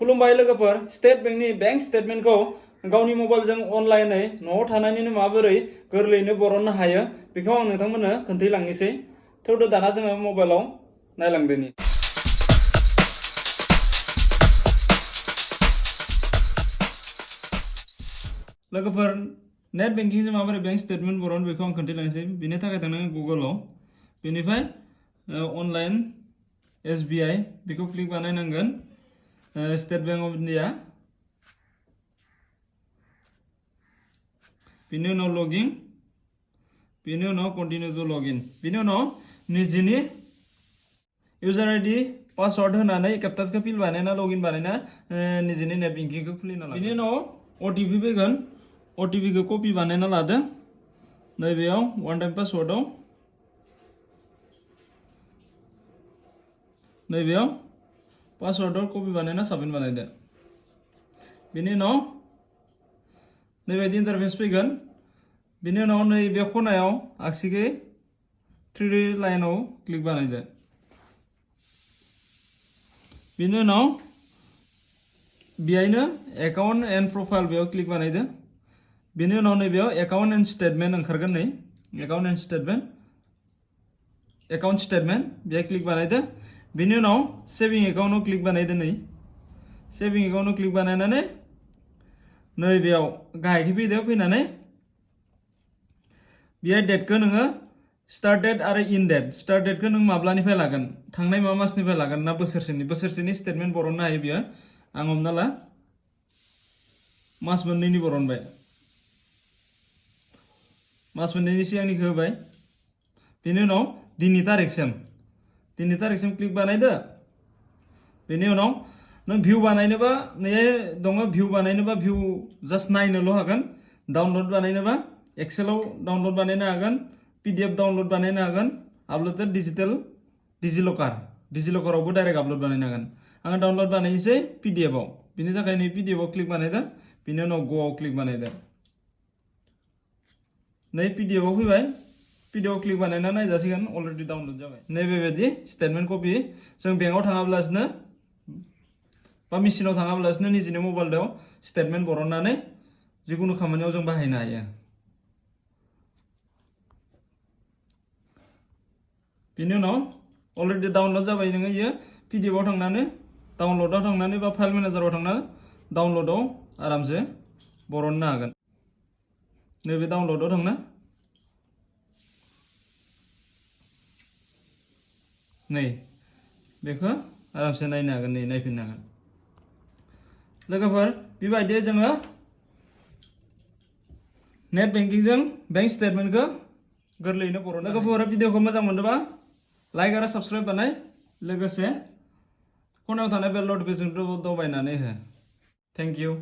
खुलुमबाय लोगोफोर स्टेट बेंकनि बेंक स्टेटमेन्टखौ गावनि मबाइलजों अनलाइनै न'आव थानानैनो माबोरै गोरलैयैनो बरननो हायो बेखौ आं नोंथांमोननो खोन्थालांनोसै। थेवबो दाना जोङो मबाइलाव नायलांदोनि। लोगोफोर नेट बेंकिंजों माबोरै बेंक स्टेटमेन्ट बरनो बेखौ आं खोन्थालांनोसै। बेनि थाखाय थांनांगोन गुगोलाव, बेनिफ्राय अनलाइन SBI बेखौ क्लिक बानायनांगोन। स्टेट बैंक अफ इन्डिया, बेनि उनाव लगिन, बेनि उनाव कन्टिनिउ टु लगिन, बेनि उनाव निजिनि इउजार आईडी पासवर्ड होनानै कैप्चाखौ फिल बानायना लगिन बानायना निजिनि नेट बेंकिंखौ खुलिना ला। बेनि उनाव OTP फैगोन, OTP खौ कपि बानायना लादो। नैबेयाव वान टाइम पासवर्डआव नैबेयाव पासवर्डआव कपि बानायना साबमिट बानायदो। बेनि उनाव नैबायदि इन्टारफेस फैगोन। बेनि उनाव नैबे खनायाव आगसिखै 3 लाइनाव क्लिक बानायदो। बेनि उनाव बेहायनो एकाउन्ट एन्ड प्रफाइल बेयाव क्लिक बानायदो। बेनि उनाव नैबेयाव एकाउन्ट एन्ड स्टेटमेन्ट ओंखारगोन। नै account and statement, account statement बेहाय क्लिक बानायदो। बेनि उनाव सेभिं एकाउन्टआव क्लिक बानायदो। नै सेभिं एकाउन्टआव क्लिक बानायनानै नैबेयाव गाहायखै फैदो। फैनानै बेहाय डेटखौ नोङो स्टार्ट डेट आरो इन डेट, स्टार्ट डेटखौ नों माब्लानिफ्राय लागोन, थांनाय मा मासनिफ्राय लागोन ना बोसोरसेनि स्टेटमेन्ट बरननो हायो बियो। आं हमना ला मास मोननैनि बरनबाय, मास मोननैनि सिगांनिखौ होबाय। बेनि उनाव दिननि तारिखसिम क्लिक बानायदो। बेनि उनाव नों भिउ बानायनोबा नैहाय दङ, भिउ बानायनोबा भिउ जास्ट नायनोल' हागोन। डाउनलड बानायनोबा एक्सेलाव डाउनलड बानायनो हागोन, PDF डाउनलड बानायनो हागोन, आपल'डेड डिजिलकारावबो डाइरेक्ट आपल'ड बानायनो हागोन। आङो डाउनलड बानायनोसै PDF आव। बिनि थाखाय नै PDF आव क्लिक बानायदो। बिनि उनाव ग'आव क्लिक बानायदो। नै PDF आव फैबाय, PDF आव क्लिक बानायना नायजासिगोन। अलरेडि डाउनलड जाबाय। नैबेबायदि स्टेटमेन्ट कपि जों बेंकआव थाङाब्लासिनो बा मेसिनाव थाङाब्लासिनो निजिनि मबाइलाव स्टेटमेन्ट बरननानै जिकुनु खामानियाव जों बाहायनो हायो। बेनि उनाव अलरेडि डाउनलड जाबाय। नोङो इयो PDF आव थांनानै डाउनलडआव थांनानै बा फाइल मेनेजाराव थांनानै डाउनलडआव आरामसे बरननो हागोन। नैबे डाउनलडआव थांना नै बेखौ आरामसे नायनो हागोन, नै नायफिननो हागोन। लोगोफोर बेबायदि जोङो नेट बेंकिंजों बेंक स्टेटमेन्टखौ गोरलैयैनो बरनो। लोगोफोर भिडिअखौ मोजां मोनोबा लाइक आरो साबस्क्राइब बानाय, लोगोसे खनायाव थानाय बेल नटिफिकेसनखौ दबायनानै हो। Thank you.